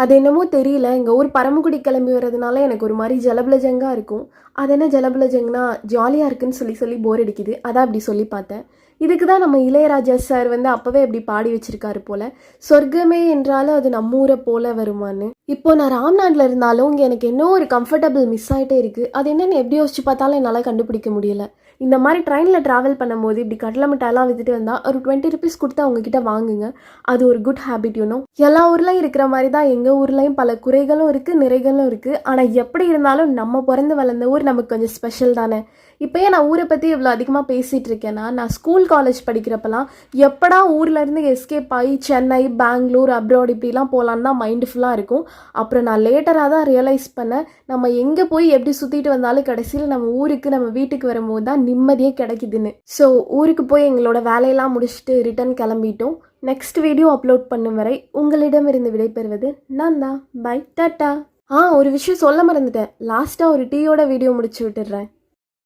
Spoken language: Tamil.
அது என்னமோ தெரியல, எங்கள் ஊர் பரமக்குடி கிளம்பி வர்றதுனால எனக்கு ஒரு மாதிரி ஜலபலஜங்காக இருக்கும். அது என்ன ஜலபலஜங்னா ஜாலியாக இருக்குன்னு சொல்லி சொல்லி போர் அடிக்குது, அதான் அப்படி சொல்லி பார்த்தேன். இதுக்கு தான் நம்ம இளையராஜா சார் வந்து அப்போவே அப்படி பாடி வச்சிருக்காரு போல், சொர்க்கமே என்றாலும் அது நம்ம ஊரை போல வருமானு. இப்போ நான் ராம்நாட்டில் இருந்தாலும் இங்கே எனக்கு இன்னும் ஒரு கம்ஃபர்டபுள் மிஸ் ஆகிட்டே இருக்குது. அது என்னென்னு எப்படி யோசிச்சு பார்த்தாலும் என்னால் கண்டுபிடிக்க முடியல. இந்த மாதிரி ட்ரெயினில் ட்ராவல் பண்ணும்போது இப்படி கடலை மிட்டாயெல்லாம் வித்துட்டு வந்தால் ஒரு 20 ருபீஸ் கொடுத்து அவங்கக்கிட்ட வாங்குங்க. அது ஒரு குட் ஹேபிட் யூனோ. எல்லா ஊர்லேயும் இருக்கிற மாதிரி தான் எங்கள் ஊர்லேயும் பல குறைகளும் இருக்குது, நிறைகளும் இருக்குது. ஆனால் எப்படி இருந்தாலும் நம்ம பிறந்து வளர்ந்த ஊர் நமக்கு கொஞ்சம் ஸ்பெஷல் தானே. இப்போயே நான் ஊரை பற்றி இவ்வளோ அதிகமாக பேசிகிட்டு இருக்கேன்னா, நான் ஸ்கூல் காலேஜ் படிக்கிறப்பெல்லாம் எப்படா ஊர்லேருந்து எஸ்கேப் ஆகி சென்னை, பெங்களூர், அப்ராட் இப்படிலாம் போகலான்னு தான் மைண்டு ஃபுல்லாக இருக்கும். அப்புறம் நான் லேட்டராக தான் ரியலைஸ் பண்ணேன், நம்ம எங்கே போய் எப்படி சுற்றிட்டு வந்தாலும் கடைசியில் நம்ம ஊருக்கு நம்ம வீட்டுக்கு வரும்போது தான் நிம்மதியே கிடைக்குதுன்னு. ஸோ ஊருக்கு போய் எங்களோட வேலையெல்லாம் முடிச்சுட்டு ரிட்டர்ன் கிளம்பிட்டோம். நெக்ஸ்ட் வீடியோ அப்லோட் பண்ணும் வரை உங்களிடமிருந்து விடைபெறுவது நான் தான். Bye, tata. ஒரு விஷயம் சொல்ல மறந்துட்டேன், லாஸ்ட்டாக ஒரு டீயோட வீடியோ முடிச்சு விட்டுடுறேன்.